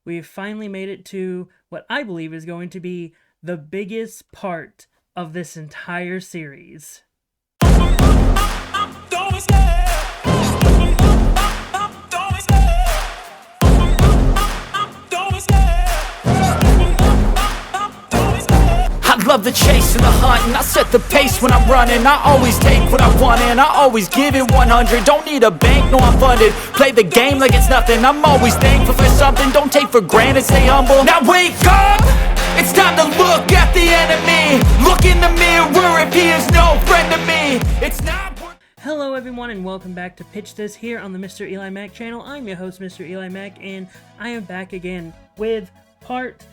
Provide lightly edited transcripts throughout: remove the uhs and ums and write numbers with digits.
we've finally made it to what I believe is going to be the biggest part of this entire series. I love the chase and the hunt, and I set the pace when I'm running. I always take what I want and I always give it 100. Don't need a bank, no I'm funded. Play the game like it's nothing. I'm always thankful for something. Don't take for granted, stay humble. Now wake up! It's time to look at the enemy. Look in the mirror if he is no friend to me. It's not. Hello everyone and welcome back to Pitch This here on the MrEliMac channel. I'm your host MrEliMac and I am back again with part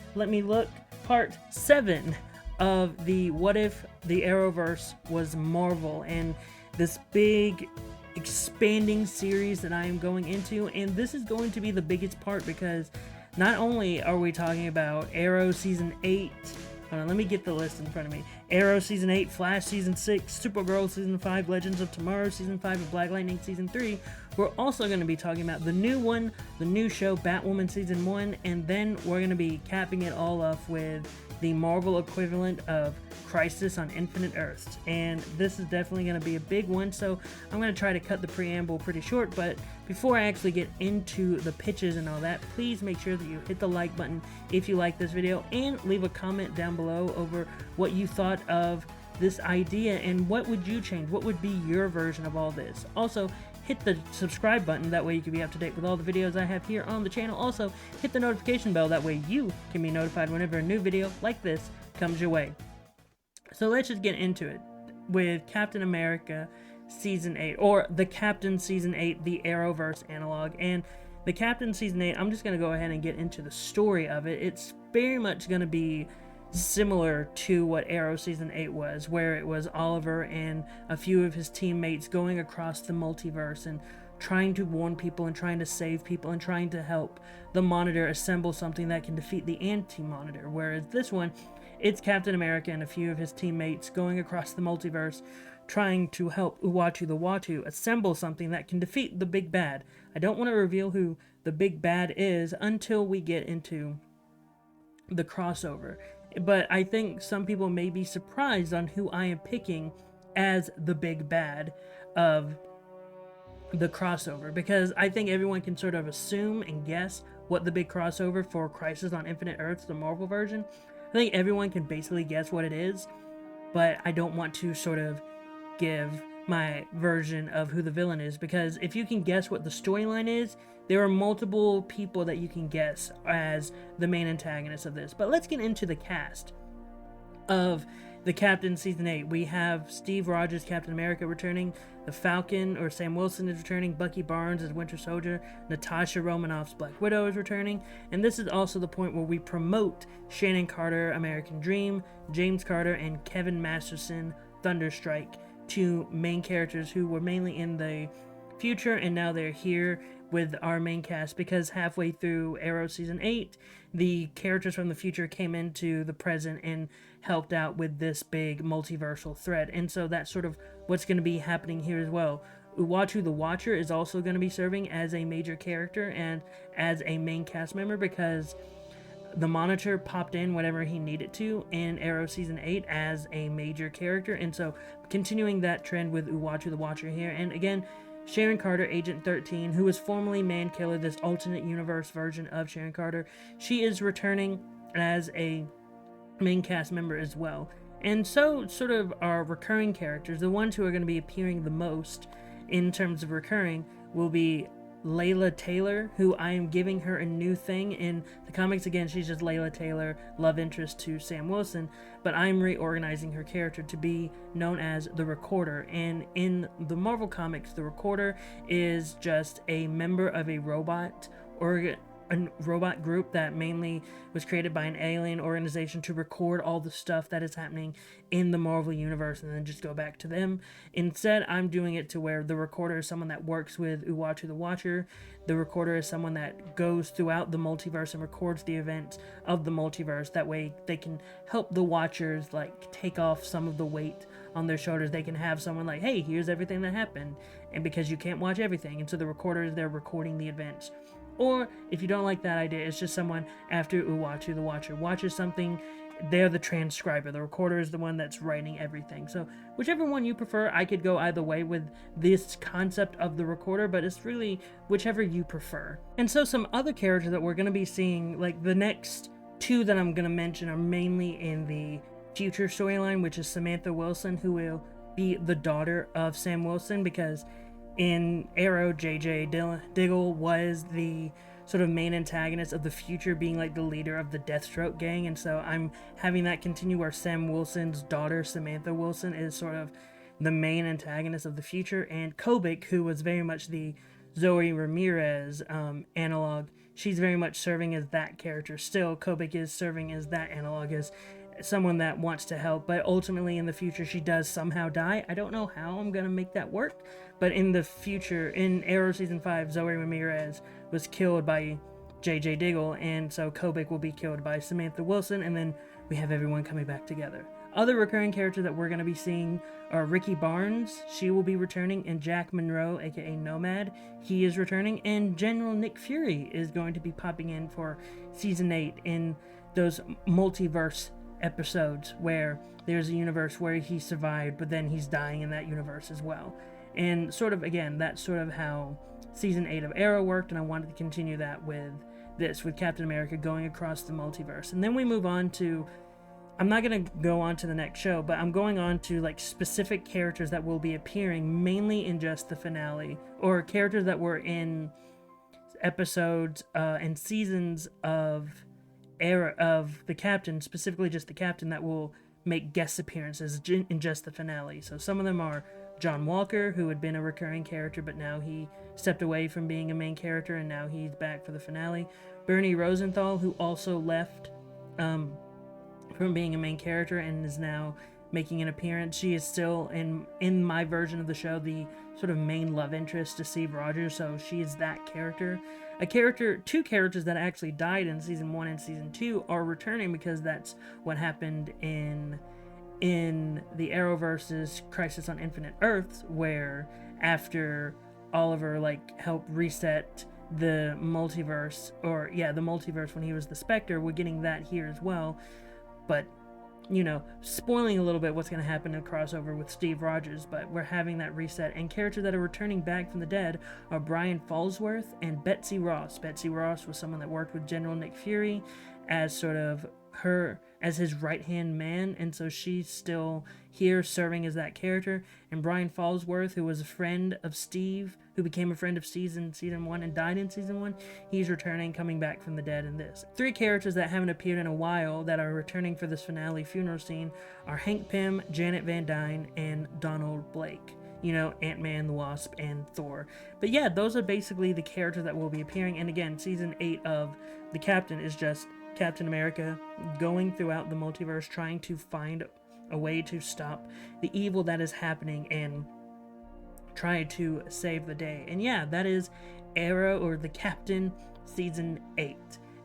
7 of the What If the Arrowverse was Marvel, and this big expanding series that I am going into. And this is going to be the biggest part because not only are we talking about Arrow Season 8, hold on, let me get the list in front of me. Arrow Season 8, Flash Season 6, Supergirl Season 5, Legends of Tomorrow Season 5, and Black Lightning Season 3. We're also going to be talking about the new one, the new show, Batwoman Season 1, and then we're going to be capping it all off with the Marvel equivalent of Crisis on Infinite Earths. And this is definitely going to be a big one, so I'm going to try to cut the preamble pretty short. But before I actually get into the pitches and all that, please make sure that you hit the like button if you like this video, and leave a comment down below over what you thought of this idea and what would you change, what would be your version of all this. Also, hit the subscribe button, that way you can be up to date with all the videos I have here on the channel. Also, hit the notification bell, that way you can be notified whenever a new video like this comes your way. So let's just get into it with Captain America Season 8, or the Captain Season 8, the Arrowverse analog. And the Captain Season 8, I'm just going to go ahead and get into the story of it. It's very much going to be similar to what Arrow Season 8 was, where it was Oliver and a few of his teammates going across the multiverse and trying to warn people and trying to save people and trying to help the Monitor assemble something that can defeat the Anti-Monitor. Whereas this one, it's Captain America and a few of his teammates going across the multiverse trying to help Uatu the Watu assemble something that can defeat the big bad. I don't want to reveal who the big bad is until we get into the crossover. But I think some people may be surprised on who I am picking as the big bad of the crossover, because I think everyone can sort of assume and guess what the big crossover for Crisis on Infinite Earths, the Marvel version. I think everyone can basically guess what it is, but I don't want to sort of give my version of who the villain is, because if you can guess what the storyline is, there are multiple people that you can guess as the main antagonist of this. But let's get into the cast of the Captain Season 8. We have Steve Rogers, Captain America, returning. The Falcon, or Sam Wilson, is returning. Bucky Barnes as Winter Soldier. Natasha Romanoff's Black Widow is returning. And this is also the point where we promote Shannon Carter, American Dream, James Carter, and Kevin Masterson, Thunderstrike, two main characters who were mainly in the future, and now they're here with our main cast, because halfway through Arrow Season 8, the characters from the future came into the present and helped out with this big multiversal threat. And so that's sort of what's going to be happening here as well. Uatu the Watcher is also going to be serving as a major character and as a main cast member, because the Monitor popped in whenever he needed to in Arrow Season 8 as a major character. And so continuing that trend with Uatu the Watcher here. And again, Sharon Carter, Agent 13, who was formerly Man-Killer, this alternate universe version of Sharon Carter, she is returning as a main cast member as well. And so sort of our recurring characters, the ones who are going to be appearing the most in terms of recurring, will be Layla Taylor, who I am giving her a new thing. In the comics, again, she's just Layla Taylor, love interest to Sam Wilson, but I'm reorganizing her character to be known as the Recorder. And in the Marvel comics, the Recorder is just a member of a robot group that mainly was created by an alien organization to record all the stuff that is happening in the Marvel universe and then just go back to them. Instead, I'm doing it to where the Recorder is someone that works with Uatu the Watcher. The Recorder is someone that goes throughout the multiverse and records the events of the multiverse. That way they can help the Watchers like take off some of the weight on their shoulders. They can have someone like, hey, here's everything that happened, and because you can't watch everything, and so the Recorder is there recording the events. Or if you don't like that idea, it's just someone after Uatu the Watcher watches something, they're the transcriber. The recorder is the one that's writing everything. So whichever one you prefer, I could go either way with this concept of the recorder, but it's really whichever you prefer. And so some other characters that we're going to be seeing, like the next two that I'm going to mention, are mainly in the future storyline, which is Samantha Wilson, who will be the daughter of Sam Wilson, because in Arrow, J.J. Diggle was the sort of main antagonist of the future, being like the leader of the Deathstroke gang, and so I'm having that continue where Sam Wilson's daughter, Samantha Wilson, is sort of the main antagonist of the future, and Kobik, who was very much the Zoe Ramirez analog, she's very much serving as that character still. Kobik is serving as that analog, as someone that wants to help, but ultimately in the future she does somehow die. I don't know how I'm gonna make that work, but in the future, in Arrow season 5, Zoe Ramirez was killed by J.J. Diggle, and so Kobik will be killed by Samantha Wilson, and then we have everyone coming back together. Other recurring characters that we're going to be seeing are Ricky Barnes, she will be returning, and Jack Monroe, aka Nomad, he is returning, and General Nick Fury is going to be popping in for season 8 in those multiverse episodes where there's a universe where he survived, but then he's dying in that universe as well. And sort of, again, that's sort of how season 8 of Arrow worked, and I wanted to continue that with this, with Captain America going across the multiverse. And then we move on to, I'm not going to go on to the next show, but I'm going on to like specific characters that will be appearing mainly in just the finale, or characters that were in episodes and seasons of Arrow, of the Captain, specifically just the Captain, that will make guest appearances in just the finale. So some of them are John Walker, who had been a recurring character, but now he stepped away from being a main character, and now he's back for the finale. Bernie Rosenthal, who also left from being a main character and is now making an appearance. She is still, in my version of the show, the sort of main love interest to Steve Rogers, so she is that character. Two characters that actually died in season 1 and season 2 are returning, because that's what happened in the Arrowverse's Crisis on Infinite Earths, where after Oliver helped reset the multiverse, the multiverse when he was the Spectre, we're getting that here as well. But spoiling a little bit what's going to happen in a crossover with Steve Rogers, but we're having that reset. And characters that are returning back from the dead are Brian Falsworth and Betsy Ross. Betsy Ross was someone that worked with General Nick Fury as sort of as his right-hand man, and so she's still here serving as that character. And Brian Falsworth, who was a friend of Steve, who became a friend of Steve in season 1 and died in season 1, he's returning, coming back from the dead in this. 3 characters that haven't appeared in a while that are returning for this finale funeral scene are Hank Pym, Janet Van Dyne, and Donald Blake. Ant-Man, the Wasp, and Thor. But yeah, those are basically the characters that will be appearing. And again, season 8 of The Captain is just Captain America going throughout the multiverse, trying to find a way to stop the evil that is happening and try to save the day. And yeah, that is Arrow, or The Captain, season 8.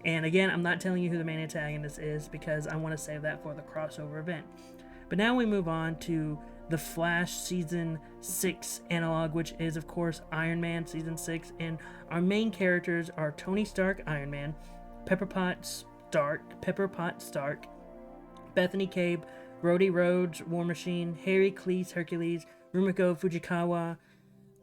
And again, I'm not telling you who the main antagonist is, because I want to save that for the crossover event. But now we move on to The Flash season 6 analog, which is of course Iron Man season 6, and our main characters are Tony Stark, Iron Man, Pepper Potts Stark, Bethany Cabe, Rhodey Rhodes, War Machine, Harry Cleese, Hercules, Rumiko Fujikawa,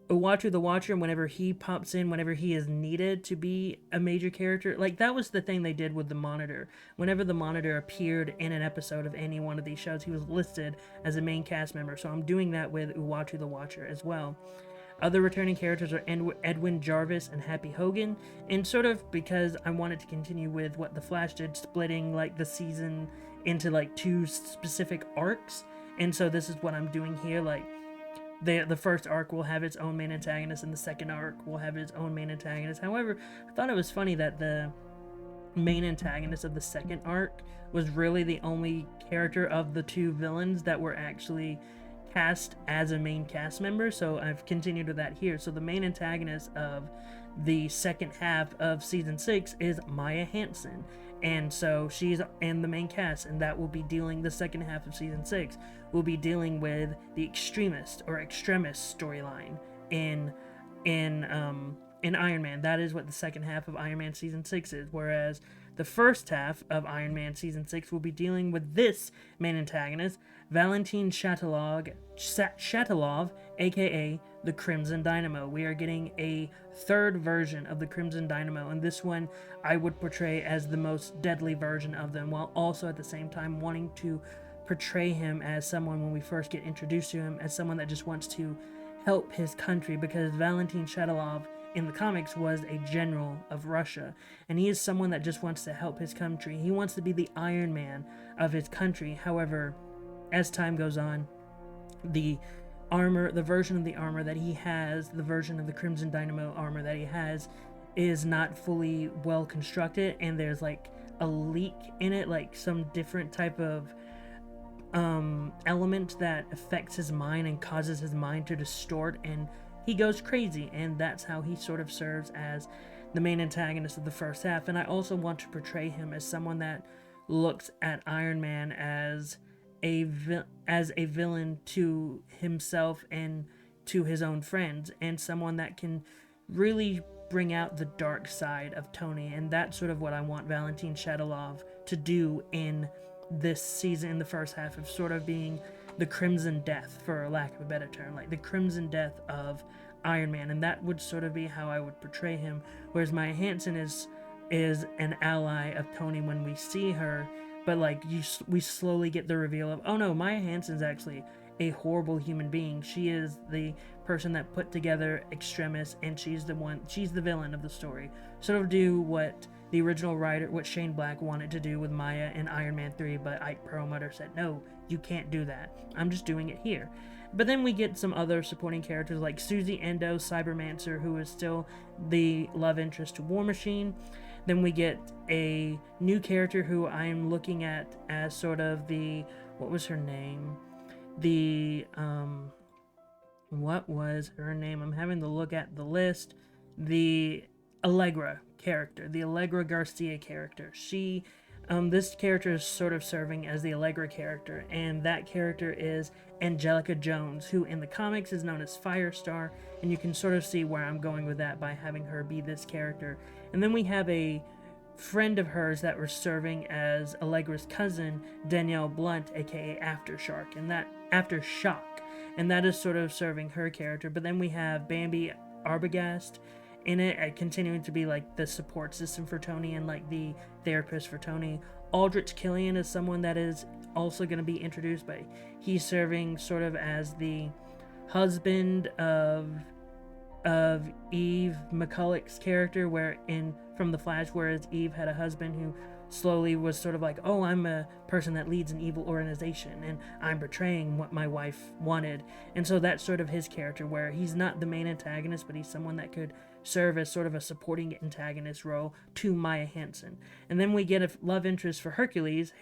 Uatu the Watcher, whenever he pops in, whenever he is needed to be a major character. That was the thing they did with the Monitor. Whenever the Monitor appeared in an episode of any one of these shows, he was listed as a main cast member, so I'm doing that with Uatu the Watcher as well. Other returning characters are Edwin Jarvis and Happy Hogan, and sort of because I wanted to continue with what The Flash did, splitting the season into 2 specific arcs, and so this is what I'm doing here. The first arc will have its own main antagonist, and the second arc will have its own main antagonist. However, I thought it was funny that the main antagonist of the second arc was really the only character of the 2 villains that were actually cast as a main cast member, so I've continued with that here. So the main antagonist of the second half of season 6 is Maya Hansen, and so she's in the main cast, and that will be dealing, the second half of season 6 will be dealing with the extremist storyline in in Iron Man. That is what the second half of Iron Man Season 6 is, whereas the first half of Iron Man Season 6 will be dealing with this main antagonist, Valentin Shatilov, aka the Crimson Dynamo. We are getting a third version of the Crimson Dynamo, and this one I would portray as the most deadly version of them, while also at the same time wanting to portray him as someone, when we first get introduced to him, as someone that just wants to help his country, because Valentin Shatilov in the comics was a general of Russia, and he is someone that just wants to help his country. He wants to be the Iron Man of his country. However, as time goes on, the version of the armor that he has, the version of the Crimson Dynamo armor that he has, is not fully well constructed, and there's like a leak in it, like some different type of element that affects his mind and causes his mind to distort, and he goes crazy, and that's how he sort of serves as the main antagonist of the first half. And I also want to portray him as someone that looks at Iron Man as a villain to himself and to his own friends, and someone that can really bring out the dark side of Tony. And that's sort of what I want Valentin Shatilov to do in this season, in the first half, of sort of being the Crimson Death, for lack of a better term, like the Crimson Death of Iron Man. And that would sort of be how I would portray him, whereas Maya Hansen is an ally of Tony when we see her, but like we slowly get the reveal of, oh no, Maya Hansen's actually a horrible human being. She is the person that put together Extremis, and she's the villain of the story. Sort of do what the original writer, what Shane Black wanted to do with Maya in Iron Man 3, but Ike Perlmutter said, no, you can't do that. I'm just doing it here. But then we get some other supporting characters like Susie Endo, Cybermancer, who is still the love interest to War Machine. Then we get a new character who I am looking at as sort of the, what was her name? What was her name? I'm having to look at the list. The Allegra character, the Allegra Garcia character. This character is sort of serving as the Allegra character, and that character is Angelica Jones, who in the comics is known as Firestar, and you can sort of see where I'm going with that by having her be this character. And then we have a friend of hers that was serving as Allegra's cousin, Danielle Blunt, aka Aftershock, and that is sort of serving her character. But then we have Bambi Arbogast in it, continuing to be like the support system for Tony and like the therapist for Tony. Aldrich Killian is someone that is also going to be introduced, but he's serving sort of as the husband of Eve McCulloch's character, from The Flash, whereas Eve had a husband who slowly was sort of like, oh, I'm a person that leads an evil organization and I'm betraying what my wife wanted. And so that's sort of his character, where he's not the main antagonist, but he's someone that could serve as sort of a supporting antagonist role to Maya Hansen. And then we get a love interest for Heracles,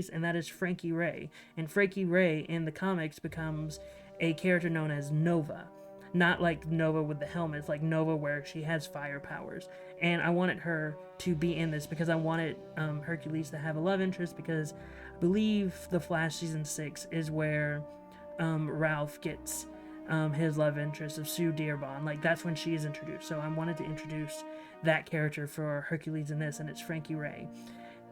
and that is Frankie Ray. And Frankie Ray in the comics becomes a character known as Nova. Not like Nova with the helmets, like Nova where she has fire powers. And I wanted her to be in this because I wanted Hercules to have a love interest, because I believe The Flash Season 6 is where Ralph gets his love interest of Sue Dearborn. Like, that's when she is introduced. So I wanted to introduce that character for Hercules in this, and it's Frankie Ray.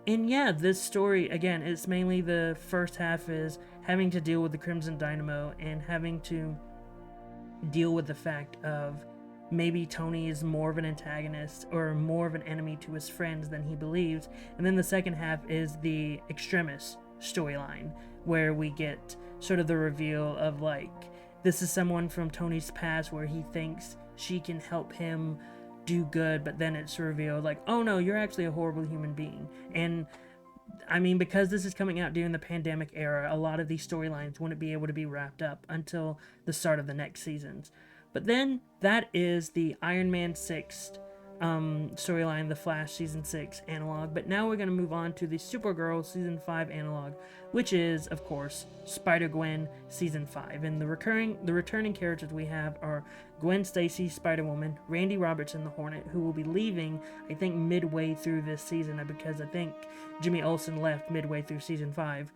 And yeah, this story, again, it's mainly the first half is having to deal with the Crimson Dynamo and having to deal with the fact of maybe Tony is more of an antagonist or more of an enemy to his friends than he believes. And then the second half is the Extremis storyline, where we get sort of the reveal of like, this is someone from Tony's past where he thinks she can help him do good, but then it's revealed like, oh no, you're actually a horrible human being. And I mean, because this is coming out during the pandemic era, a lot of these storylines wouldn't be able to be wrapped up until the start of the next seasons. But then that is the Iron Man 6 storyline, the Flash Season 6 analog. But now we're going to move on to the Supergirl Season 5 analog, which is, of course, Spider-Gwen Season 5. And the returning characters we have are Gwen Stacy, Spider-Woman, Randy Robertson, the Hornet, who will be leaving, I think, midway through this season, because I think Jimmy Olsen left midway through Season 5.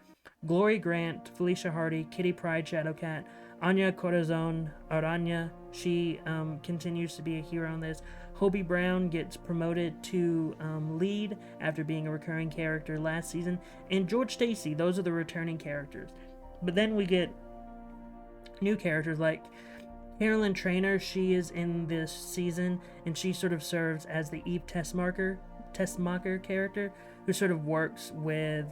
Glory Grant, Felicia Hardy, Kitty Pryde, Shadowcat, Anya Corazon Arana, she continues to be a hero in this. Hobie Brown gets promoted to lead after being a recurring character last season, and George Stacy. Those are the returning characters. But then we get new characters like Carolyn Trainer. She is in this season, and she sort of serves as the Eve Testmacher character, who sort of works with,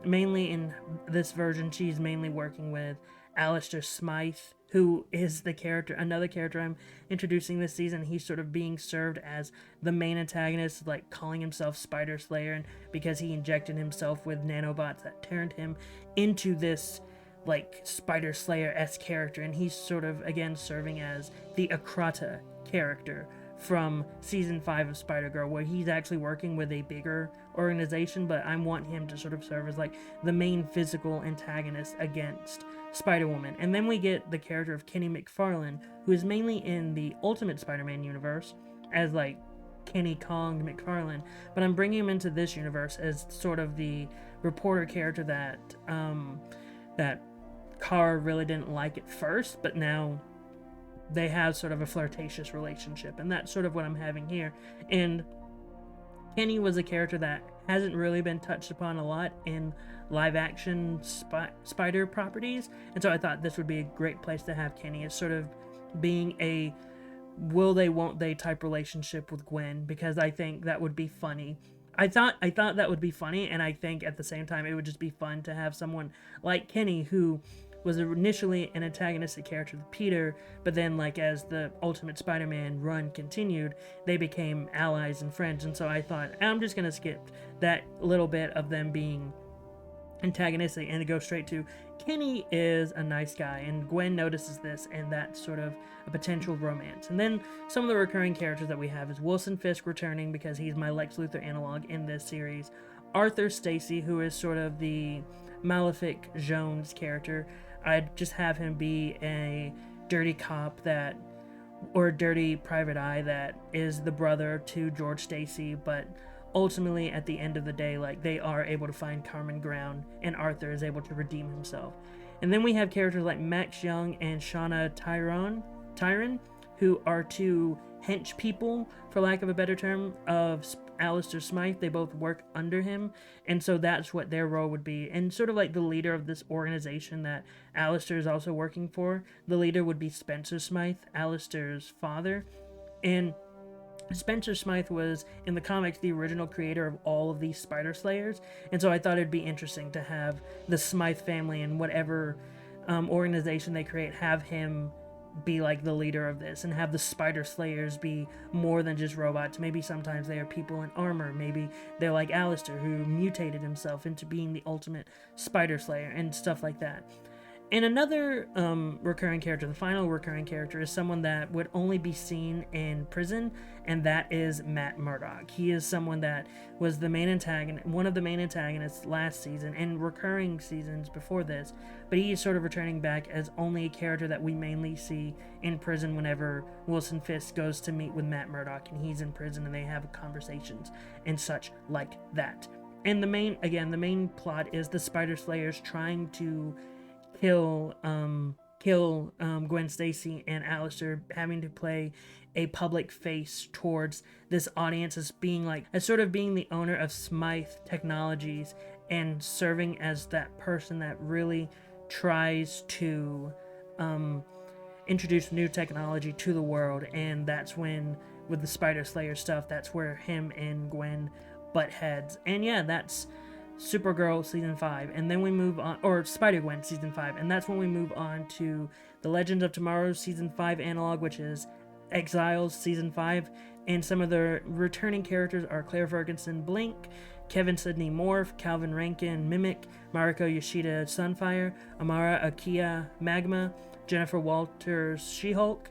mainly in this version, she's mainly working with Alistair Smythe, who is another character I'm introducing this season. He's sort of being served as the main antagonist, like calling himself Spider Slayer, and because he injected himself with nanobots that turned him into this like Spider Slayer-esque character, and he's sort of again serving as the Akrata character from season 5 of Spider-Girl, where he's actually working with a bigger organization, but I want him to sort of serve as like the main physical antagonist against Spider-Woman. And then we get the character of Kenny McFarlane, who is mainly in the Ultimate Spider-Man universe as like Kenny Kong McFarlane, but I'm bringing him into this universe as sort of the reporter character that Kara really didn't like at first, but now they have sort of a flirtatious relationship, and that's sort of what I'm having here. And Kenny was a character that hasn't really been touched upon a lot in live action spider properties, and so I thought this would be a great place to have Kenny as sort of being a will they won't they type relationship with Gwen, because I think that would be funny. I thought that would be funny, and I think at the same time it would just be fun to have someone like Kenny, who was initially an antagonistic character with Peter, but then like as the Ultimate Spider-Man run continued, they became allies and friends. And so I thought, I'm just gonna skip that little bit of them being antagonistic and to go straight to Kenny is a nice guy, and Gwen notices this, and that's sort of a potential romance. And then some of the recurring characters that we have is Wilson Fisk returning because he's my Lex Luthor analog in this series. Arthur Stacy, who is sort of the Malefic Jones character. I'd just have him be a dirty cop or dirty private eye that is the brother to George Stacy, but ultimately at the end of the day, like, they are able to find common ground, and Arthur is able to redeem himself. And then we have characters like Max Young and Shauna Tyron, who are two hench people, for lack of a better term, of Alistair Smythe. They both work under him, and so that's what their role would be. And sort of like the leader of this organization that Alistair is also working for, the leader would be Spencer Smythe, Alistair's father. And Spencer Smythe was, in the comics, the original creator of all of these Spider Slayers, and so I thought it'd be interesting to have the Smythe family and whatever organization they create, have him be like the leader of this, and have the Spider Slayers be more than just robots. Maybe sometimes they are people in armor. Maybe they're like Alistair, who mutated himself into being the ultimate Spider Slayer, and stuff like that. And another recurring character, the final recurring character, is someone that would only be seen in prison, and that is Matt Murdock. He is someone that was the main antagonist, one of the main antagonists last season and recurring seasons before this, but he is sort of returning back as only a character that we mainly see in prison whenever Wilson Fisk goes to meet with Matt Murdock, and he's in prison and they have conversations and such like that. And the main plot is the Spider Slayers trying to kill Gwen Stacy, and Alistair having to play a public face towards this audience as sort of being the owner of Smythe Technologies, and serving as that person that really tries to introduce new technology to the world. And that's when, with the Spider Slayer stuff, that's where him and Gwen butt heads. And yeah, that's Supergirl season 5, and then we move on, or Spider-Gwen season 5, and that's when we move on to the Legends of Tomorrow season 5 analog, which is Exiles season 5. And some of the returning characters are Claire Ferguson Blink, Kevin Sidney Morph, Calvin Rankin Mimic, Mariko Yoshida Sunfire, Amara Akia Magma, Jennifer Walters She-Hulk,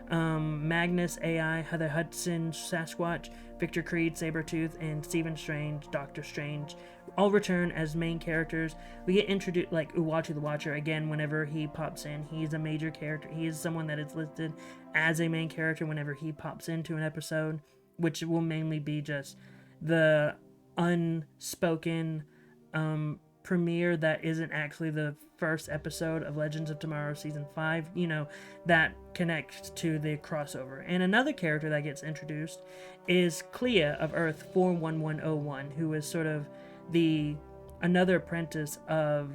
Magnus AI, Heather Hudson Sasquatch, Victor Creed Sabretooth, and Stephen Strange Doctor Strange all return as main characters. We get introduced, like Uatu the Watcher, again, whenever he pops in. He's a major character. He is someone that is listed as a main character whenever he pops into an episode, which will mainly be just the unspoken premiere that isn't actually the first episode of Legends of Tomorrow season 5, that connects to the crossover. And another character that gets introduced is Clea of Earth 41101, who is sort of another apprentice of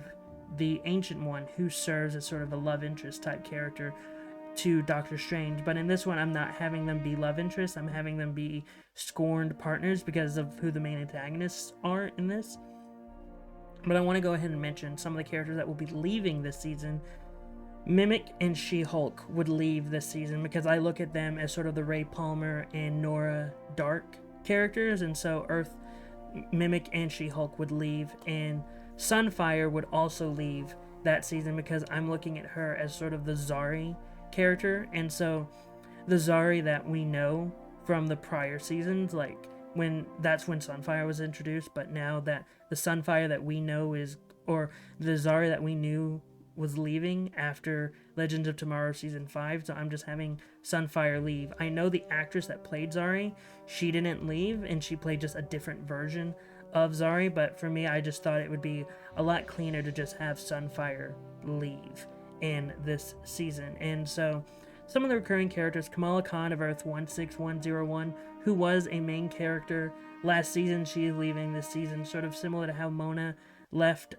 the Ancient One, who serves as sort of a love interest type character to Doctor Strange. But in this one, I'm not having them be love interests, I'm having them be scorned partners because of who the main antagonists are in this. But I want to go ahead and mention some of the characters that will be leaving this season. Mimic and She-Hulk would leave this season because I look at them as sort of the Ray Palmer and Nora Dark characters, and so Mimic and She-Hulk would leave, and Sunfire would also leave that season because I'm looking at her as sort of the Zari character. And so the Zari that we know from the prior seasons, like that's when Sunfire was introduced, but now that the Sunfire that we know or the Zari that we knew was leaving after Legends of Tomorrow season 5, so I'm just having Sunfire leave. I know the actress that played Zari, she didn't leave, and she played just a different version of Zari, but for me, I just thought it would be a lot cleaner to just have Sunfire leave in this season. And so some of the recurring characters: Kamala Khan of Earth 16101, who was a main character last season, she is leaving this season, sort of similar to how Mona left.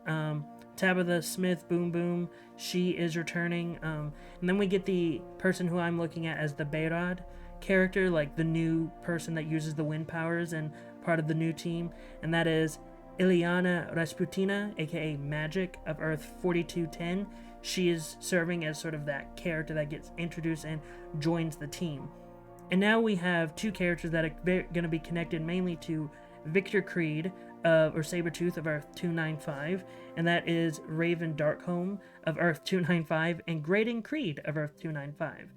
Tabitha Smith, Boom Boom, she is returning. And then we get the person who I'm looking at as the Behrad character, like the new person that uses the wind powers and part of the new team, and that is Ilyana Rasputina, aka Magic of Earth 4210. She is serving as sort of that character that gets introduced and joins the team. And now we have two characters that are going to be connected mainly to Victor Creed, or Sabretooth of Earth 295, and that is Raven Darkholme of Earth 295 and Graydon Creed of Earth 295.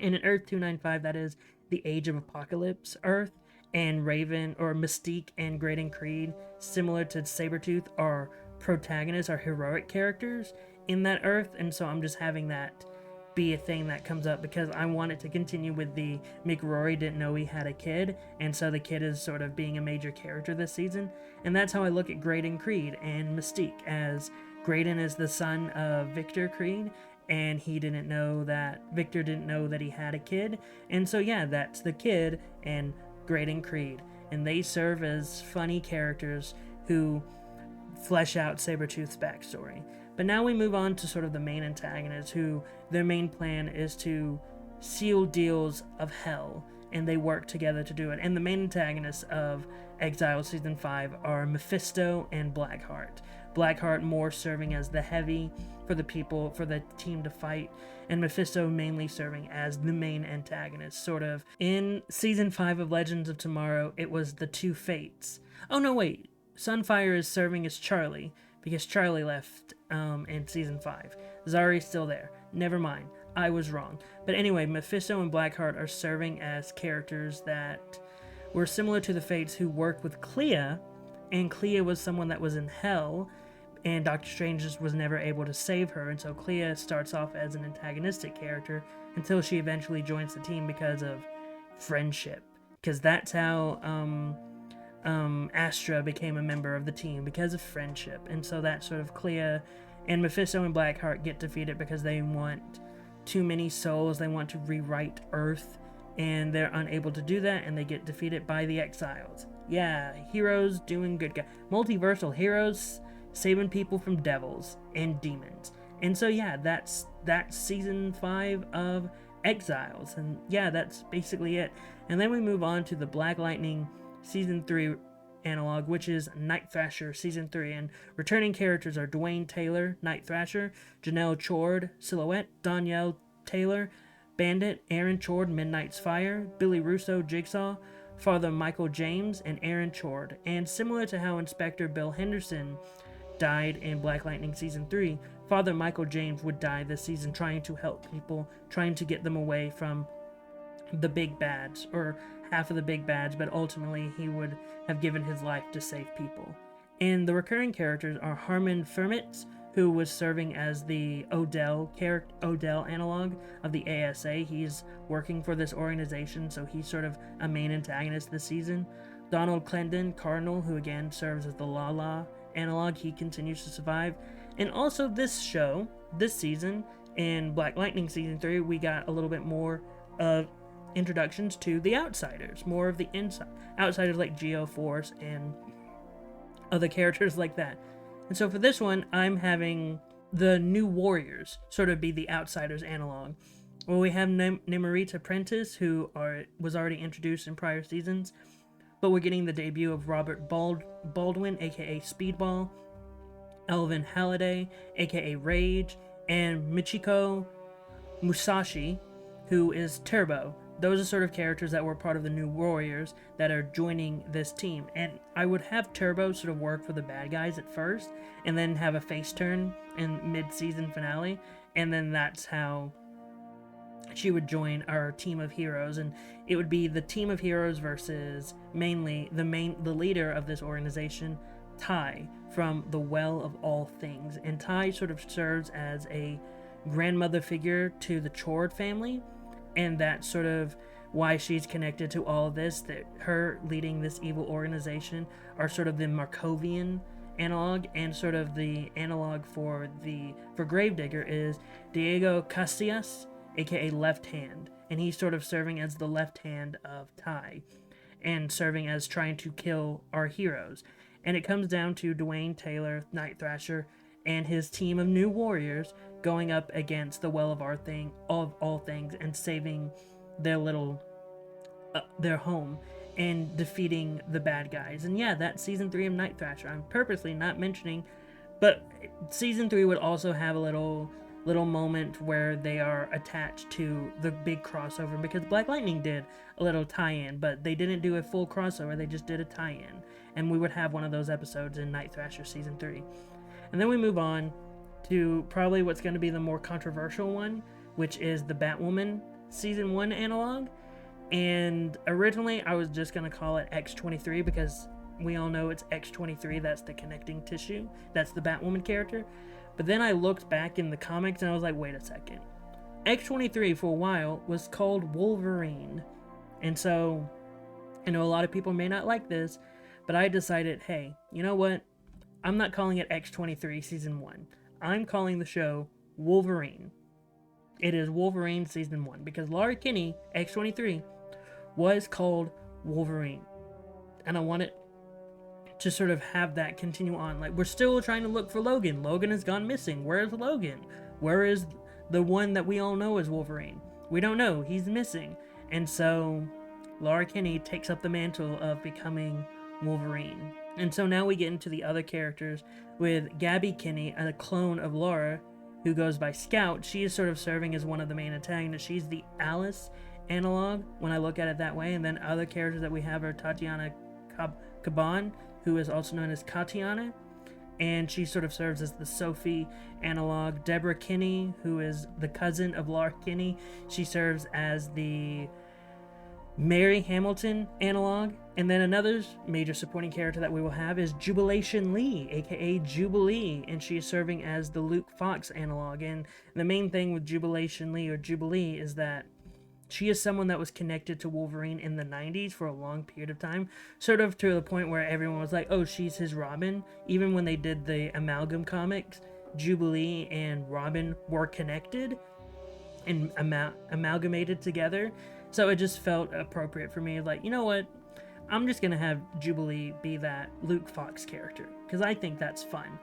And in Earth 295, that is the Age of Apocalypse Earth, and Raven, or Mystique, and Graydon Creed, similar to Sabretooth, are protagonists, are heroic characters in that Earth, and so I'm just having that be a thing that comes up because I want it to continue with the McRory didn't know he had a kid, and so the kid is sort of being a major character this season. And that's how I look at Graydon Creed and Mystique, as Graydon is the son of Victor Creed, and Victor didn't know that he had a kid, and so yeah, that's the kid and Graydon Creed, and they serve as funny characters who flesh out Sabretooth's backstory. But now we move on to sort of the main antagonists, who their main plan is to seal deals of hell, and they work together to do it. And the main antagonists of Exile Season 5 are Mephisto and Blackheart. Blackheart more serving as the heavy for the people, for the team to fight, and Mephisto mainly serving as the main antagonist, sort of. In Season 5 of Legends of Tomorrow, it was the two Fates. Oh no, wait. Sunfire is serving as Charlie, because Charlie left in Season 5. Zari's still there. Never mind. I was wrong. But anyway, Mephisto and Blackheart are serving as characters that were similar to the Fates, who worked with Clea, and Clea was someone that was in hell, and Doctor Strange just was never able to save her, and so Clea starts off as an antagonistic character until she eventually joins the team because of friendship. Because that's how Astra became a member of the team, because of friendship. And so that sort of Clea and Mephisto and Blackheart get defeated because they want too many souls, they want to rewrite Earth, and they're unable to do that, and they get defeated by the Exiles. Yeah, heroes doing good guys. Multiversal heroes saving people from devils and demons. And so yeah, that's Season 5 of Exiles, and yeah, that's basically it. And then we move on to the Black Lightning Season 3 analog, which is Night Thrasher Season 3, and returning characters are Dwayne Taylor, Night Thrasher, Janelle Chord, Silhouette, Danielle Taylor, Bandit, Aaron Chord, Midnight's Fire, Billy Russo, Jigsaw, Father Michael James, and Aaron Chord. And similar to how Inspector Bill Henderson died in Black Lightning Season 3, Father Michael James would die this season trying to help people, trying to get them away from the big bads, or half of the big bads, but ultimately he would have given his life to save people. And the recurring characters are Harmon Fermitz, who was serving as the Odell analog of the ASA. He's working for this organization, so he's sort of a main antagonist this season. Donald Clendon, Cardinal, who again serves as the Lala analog, he continues to survive. And also this season, in Black Lightning Season 3, we got a little bit more of introductions to the Outsiders, more of the outsiders like Geoforce and other characters like that. And so for this one, I'm having the New Warriors sort of be the Outsiders analog. Well, we have Nimrita Prentice, who was already introduced in prior seasons, but we're getting the debut of Robert Baldwin, aka Speedball, Elvin Halliday, aka Rage, and Michiko Musashi, who is Turbo. Those are sort of characters that were part of the New Warriors that are joining this team. And I would have Turbo sort of work for the bad guys at first, and then have a face turn in mid-season finale, and then that's how she would join our team of heroes. And it would be the team of heroes versus mainly the leader of this organization, Tai, from the Well of All Things. And Tai sort of serves as a grandmother figure to the Chord family, and that's sort of why she's connected to all of this, that her leading this evil organization are sort of the Markovian analog, and sort of the analog for Gravedigger is Diego Casillas, aka Left Hand, and he's sort of serving as the left hand of Tai, and serving as trying to kill our heroes. And it comes down to Dwayne Taylor, Night Thrasher, and his team of New Warriors going up against the Well of All Things and saving their home and defeating the bad guys. And yeah, that's season 3 of Night Thrasher. I'm purposely not mentioning, but season 3 would also have a little moment where they are attached to the big crossover, because Black Lightning did a little tie-in, but they didn't do a full crossover, they just did a tie-in. And we would have one of those episodes in Night Thrasher season 3. And then we move on to probably what's going to be the more controversial one, which is the Batwoman season 1 analog. And originally I was just going to call it X-23, because we all know it's X-23, that's the connecting tissue, that's the Batwoman character. But then I looked back in the comics and I was like, wait a second, X-23 for a while was called Wolverine. And so I know a lot of people may not like this, but I decided, hey, you know what, I'm not calling it X-23 season 1. I'm calling the show Wolverine. It is Wolverine season 1, because Laura Kinney, X-23, was called Wolverine. And I want it to sort of have that continue on. Like, we're still trying to look for Logan. Logan has gone missing. Where's Logan? Where is the one that we all know as Wolverine? We don't know. He's missing. And so Laura Kinney takes up the mantle of becoming Wolverine. And so now we get into the other characters with Gabby Kinney, a clone of Laura, who goes by Scout. She is sort of serving as one of the main antagonists. She's the Alice analog when I look at it that way. And then other characters that we have are Tatiana Caban, who is also known as Katiana, and she sort of serves as the Sophie analog. Deborah Kinney, who is the cousin of Laura Kinney, she serves as the Mary Hamilton analog. And then another major supporting character that we will have is Jubilation Lee, aka Jubilee, and she is serving as the Luke Fox analog. And the main thing with Jubilation Lee, or Jubilee, is that she is someone that was connected to Wolverine in the 90s for a long period of time, sort of to the point where everyone was like, oh, she's his Robin. Even when they did the Amalgam comics, Jubilee and Robin were connected and amalgamated together. So it just felt appropriate for me, like, you know what, I'm just gonna have Jubilee be that Luke Fox character, because I think that's fun.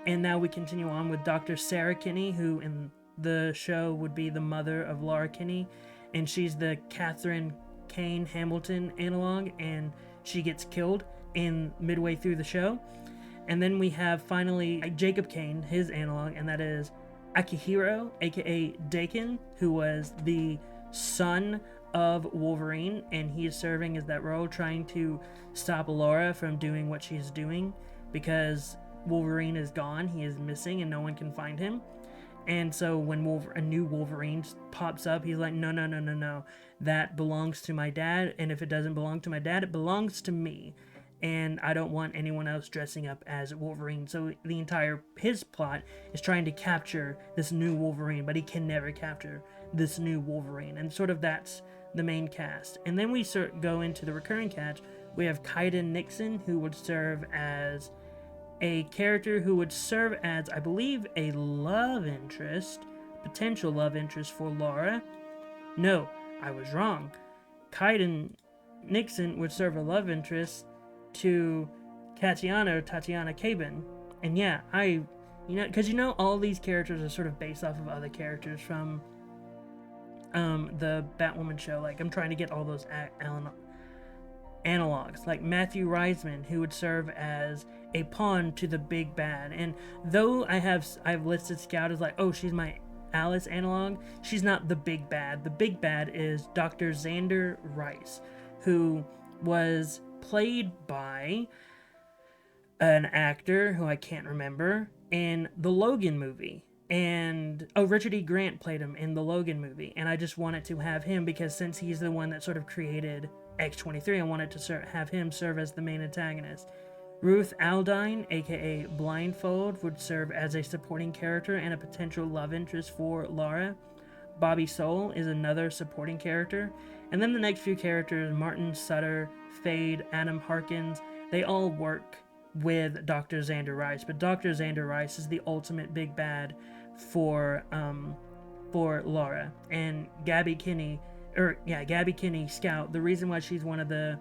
And now we continue on with Dr. Sarah Kinney, who in the show would be the mother of Laura Kinney, and she's the Catherine Kane Hamilton analog, and she gets killed in midway through the show. And then we have finally Jacob Kane, his analog, and that is Akihiro, aka Dakin, who was the son of Wolverine, and he is serving as that role, trying to stop Laura from doing what she's doing, because Wolverine is gone, he is missing, and no one can find him. And so when a new Wolverine pops up, he's like, no, that belongs to my dad, and if it doesn't belong to my dad, it belongs to me, and I don't want anyone else dressing up as Wolverine. So his plot is trying to capture this new Wolverine, but he can never capture this new Wolverine, and sort of that's the main cast. And then we go into the recurring cast. We have Kaiden Nixon, who would serve as a character who would serve as, I believe, a love interest, potential love interest for Laura. No, I was wrong. Kaiden Nixon would serve a love interest to Tatiana Cabin. And yeah, because all these characters are sort of based off of other characters from the Batwoman show. Like, I'm trying to get all those analogs, like Matthew Reisman, who would serve as a pawn to the big bad. And though I've listed Scout as like, oh, she's my Alice analog, she's not the big bad. The big bad is Dr. Xander Rice, who was played by an actor who I can't remember in the Logan movie. And Richard E. Grant played him in the Logan movie, and I just wanted to have him because since he's the one that sort of created X-23, I wanted to have him serve as the main antagonist. Ruth Aldine, aka Blindfold, would serve as a supporting character and a potential love interest for Laura. Bobby Soul is another supporting character. And then the next few characters, Martin Sutter, Fade, Adam Harkins, they all work with Dr. Xander Rice, but Dr. Xander Rice is the ultimate big bad for Laura. And Gabby Kinney, Scout, the reason why she's one of the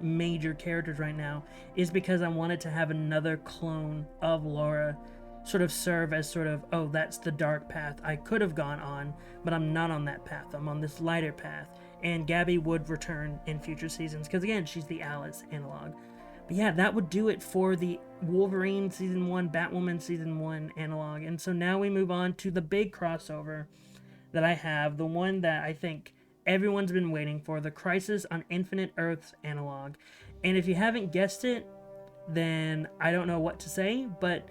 major characters right now is because I wanted to have another clone of Laura sort of serve as sort of, oh, that's the dark path I could have gone on, but I'm not on that path. I'm on this lighter path. And Gabby would return in future seasons because, again, she's the Alice analog. But yeah, that would do it for the Wolverine Season 1, Batwoman Season 1 analog. And so now we move on to the big crossover that I have, the one that I think everyone's been waiting for, the Crisis on Infinite Earths analog. And if you haven't guessed it, then I don't know what to say, but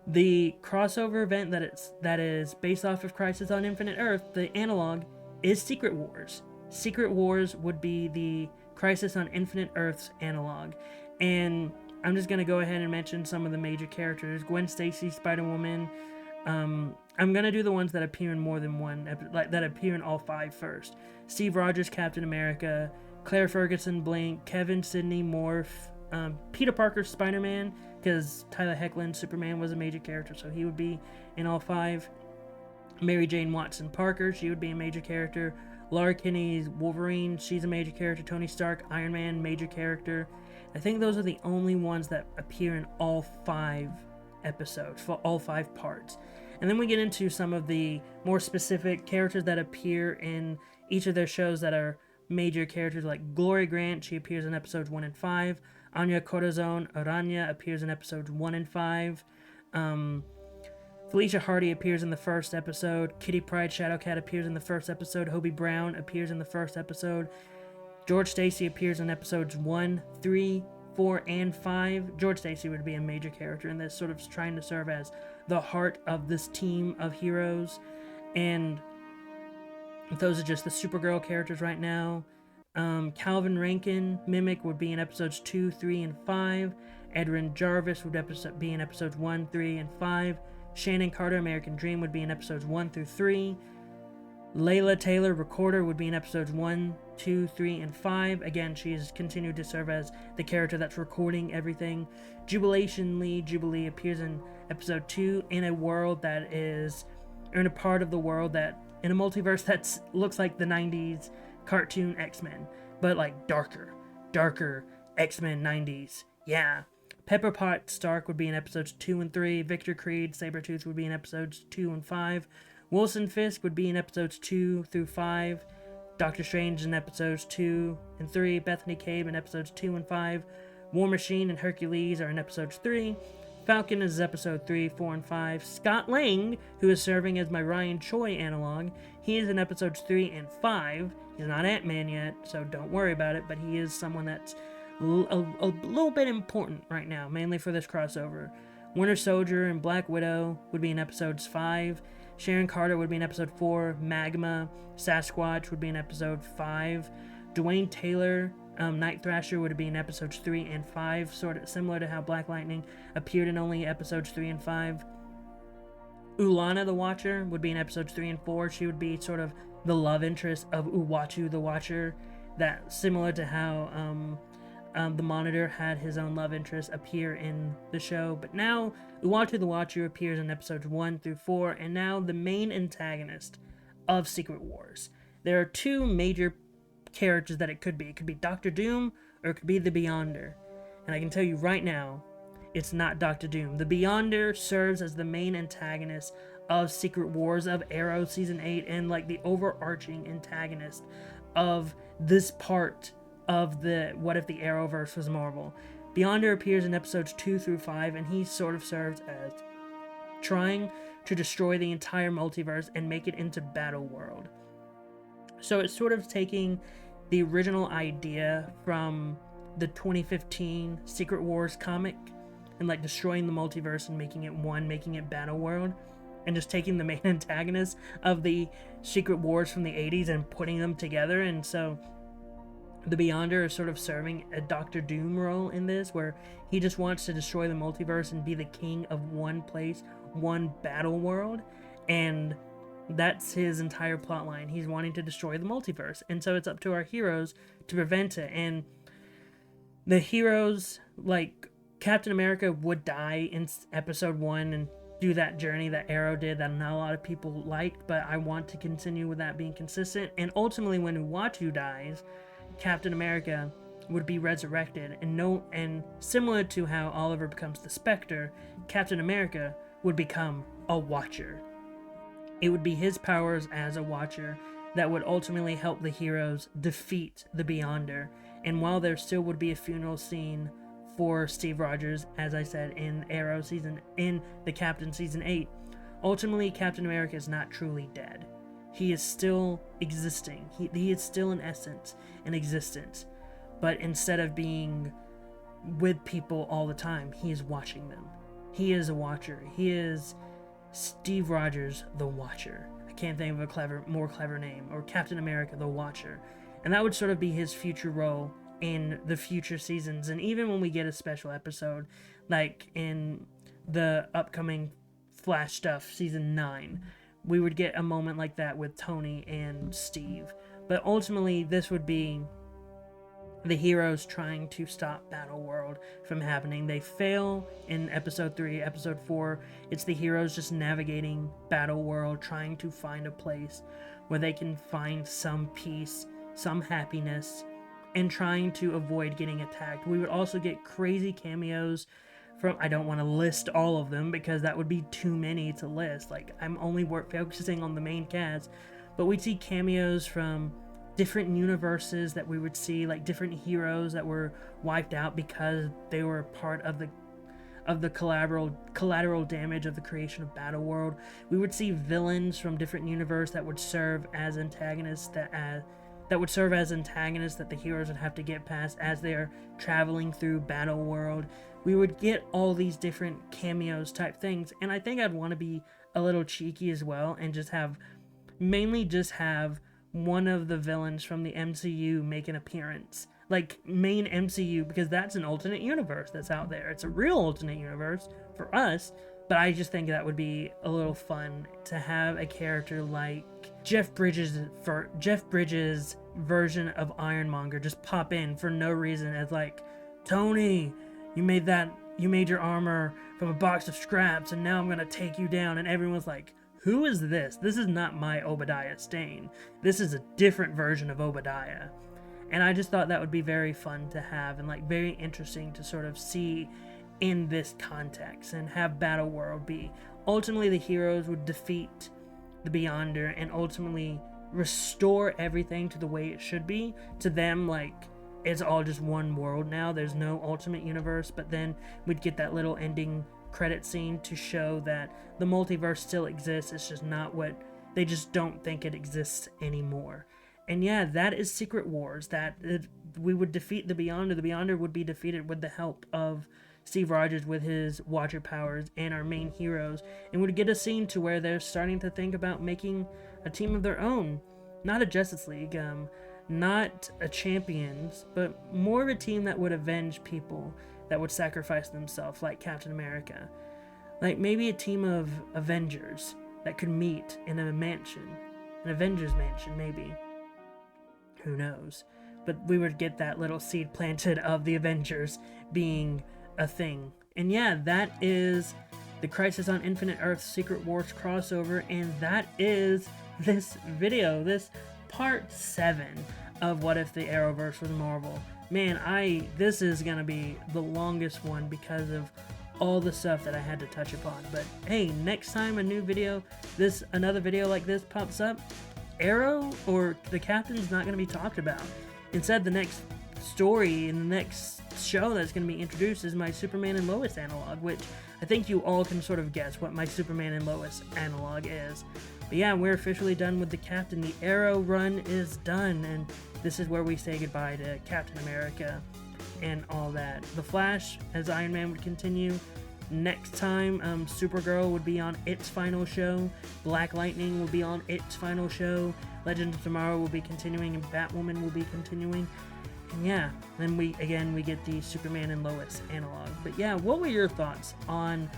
the crossover event that is based off of Crisis on Infinite Earth, the analog, is Secret Wars. Secret Wars would be the Crisis on Infinite Earths analog. And I'm just going to go ahead and mention some of the major characters. Gwen Stacy, Spider-Woman. I'm going to do the ones that appear in more than one, that appear in all 5 first. Steve Rogers, Captain America. Claire Ferguson, Blink. Kevin Sidney, Morph. Peter Parker, Spider-Man, because Tyler Hoechlin, Superman, was a major character, so he would be in all 5. Mary Jane Watson Parker, she would be a major character. Laura Kinney's Wolverine, she's a major character. Tony Stark, Iron Man, major character. I think those are the only ones that appear in all 5 episodes, for all 5 parts. And then we get into some of the more specific characters that appear in each of their shows that are major characters, like Glory Grant, she appears in episodes 1 and 5. Anya Corazon Aranya appears in episodes 1 and 5. Felicia Hardy appears in the first episode. Kitty Pryde Shadowcat appears in the first episode. Hobie Brown appears in the first episode. George Stacy appears in episodes 1, 3, 4, and 5. George Stacy would be a major character in this, sort of trying to serve as the heart of this team of heroes. And those are just the Supergirl characters right now. Calvin Rankin, Mimic, would be in episodes 2, 3, and 5. Edwin Jarvis would be in episodes 1, 3, and 5. Shannon Carter, American Dream, would be in episodes 1 through 3. Layla Taylor, Recorder, would be in episodes 1, 2, 3, and 5. Again, she has continued to serve as the character that's recording everything. Jubilation Lee, Jubilee, appears in episode 2 in a world that is, or in a part of the world that, in a multiverse that looks like the 90s cartoon X-Men, but like darker X-Men 90s. Yeah. Pepper Pot Stark would be in episodes 2 and 3. Victor Creed, Sabretooth, would be in episodes 2 and 5. Wilson Fisk would be in episodes 2 through 5. Doctor Strange in episodes 2 and 3. Bethany Cabe in episodes 2 and 5. War Machine and Hercules are in episodes 3. Falcon is episode 3, 4, and 5. Scott Lang, who is serving as my Ryan Choi analog, he is in episodes 3 and 5. He's not Ant-Man yet, so don't worry about it, but he is someone that's a little bit important right now, mainly for this crossover. Winter Soldier and Black Widow would be in episodes 5. Sharon Carter would be in episode 4. Magma, Sasquatch would be in episode 5. Dwayne Taylor, Night Thrasher, would be in episodes 3 and 5, sort of similar to how Black Lightning appeared in only episodes 3 and 5. Ulana the Watcher would be in episodes 3 and 4. She would be sort of the love interest of Uwatu the Watcher, that similar to how the Monitor had his own love interest appear in the show, but now Uatu the Watcher appears in episodes 1 through 4, and now the main antagonist of Secret Wars. There are two major characters that it could be. It could be Doctor Doom, or it could be the Beyonder. And I can tell you right now, it's not Doctor Doom. The Beyonder serves as the main antagonist of Secret Wars of Arrow Season 8, and like the overarching antagonist of this part of the What If the Arrowverse Was Marvel. Beyonder appears in episodes 2 through 5, and he sort of serves as trying to destroy the entire multiverse and make it into Battle World. So it's sort of taking the original idea from the 2015 Secret Wars comic and like destroying the multiverse and making it one, making it Battle World, and just taking the main antagonists of the Secret Wars from the 80s and putting them together. And so the Beyonder is sort of serving a Doctor Doom role in this, where he just wants to destroy the multiverse and be the king of one place, one Battle World, and that's his entire plot line. He's wanting to destroy the multiverse, and so it's up to our heroes to prevent it. And the heroes, like Captain America, would die in episode 1 and do that journey that Arrow did that not a lot of people liked, but I want to continue with that being consistent. And ultimately, when Uatu dies, Captain America would be resurrected, and similar to how Oliver becomes the Spectre, Captain America would become a Watcher. It would be his powers as a Watcher that would ultimately help the heroes defeat the Beyonder. And while there still would be a funeral scene for Steve Rogers, as I said, in the Captain Season 8, ultimately Captain America is not truly dead. He is still existing. He is still in essence in existence. But instead of being with people all the time, he is watching them. He is a Watcher. He is Steve Rogers the Watcher. I can't think of a more clever name. Or Captain America the Watcher. And that would sort of be his future role in the future seasons. And even when we get a special episode, like in the upcoming Flash stuff, Season 9, we would get a moment like that with Tony and Steve. But ultimately, this would be the heroes trying to stop Battle World from happening. They fail in episode 3. Episode 4, it's the heroes just navigating Battle World, trying to find a place where they can find some peace, some happiness, and trying to avoid getting attacked. We would also get crazy cameos from, I don't want to list all of them because that would be too many to list. Like, I'm only focusing on the main cast, but we'd see cameos from different universes that we would see, like different heroes that were wiped out because they were part of the collateral damage of the creation of Battle World. We would see villains from different universes that would serve as antagonists that the heroes would have to get past as they're traveling through Battle World. We would get all these different cameos type things, and I think I'd want to be a little cheeky as well and just have one of the villains from the MCU make an appearance. Like, main MCU, because that's an alternate universe that's out there. It's a real alternate universe for us, but I just think that would be a little fun to have a character like Jeff Bridges' version of Ironmonger just pop in for no reason as like, Tony, you made your armor from a box of scraps and now I'm gonna take you down. And everyone's like, who is this? This is not my Obadiah Stane. This is a different version of Obadiah. And I just thought that would be very fun to have and like very interesting to sort of see in this context and have Battle World be. Ultimately, the heroes would defeat the Beyonder and ultimately restore everything to the way it should be. To them, like, it's all just one world now. There's no ultimate universe, but then we'd get that little ending credit scene to show that the multiverse still exists. It's just not what they just don't think it exists anymore. And yeah, that is Secret Wars. We would defeat the Beyonder. The Beyonder would be defeated with the help of Steve Rogers with his Watcher powers and our main heroes, and would get a scene to where they're starting to think about making a team of their own. Not a Justice League, not a Champions, but more of a team that would avenge people that would sacrifice themselves, like Captain America. Like maybe a team of Avengers that could meet in a mansion, an Avengers mansion maybe. Who knows? but we would get that little seed planted of the Avengers being a thing. And yeah, that is the Crisis on Infinite Earths Secret Wars crossover, and that is this video, this part 7 of What If the Arrowverse was Marvel. Man, this is gonna be the longest one because of all the stuff that I had to touch upon. But hey, next time another video like this pops up, Arrow or the Captain's not gonna be talked about. Instead, the next story in the next show that's going to be introduced is my Superman and Lois analog, which I think you all can sort of guess what my Superman and Lois analog is. But yeah, we're officially done with the Captain. The Arrow run is done, and this is where we say goodbye to Captain America and all that. The Flash, as Iron Man, would continue. Next time, Supergirl would be on its final show. Black Lightning will be on its final show. Legend of Tomorrow will be continuing, and Batwoman will be continuing. And yeah, then we get the Superman and Lois analog. But yeah, what were your thoughts on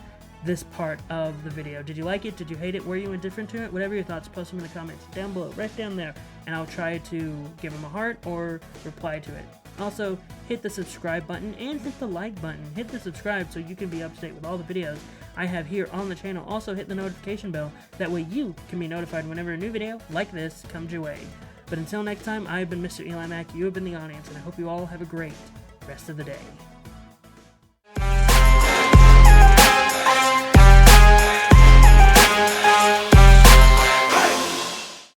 this part of the video? Did you like it? Did you hate it? Were you indifferent to it? Whatever your thoughts, post them in the comments down below, right down there, and I'll try to give them a heart or reply to it. Also, hit the subscribe button and hit the like button. Hit the subscribe so you can be up to date with all the videos I have here on the channel. Also, hit the notification bell. That way you can be notified whenever a new video like this comes your way. But until next time, I've been MrEliMac, you have been the audience, and I hope you all have a great rest of the day.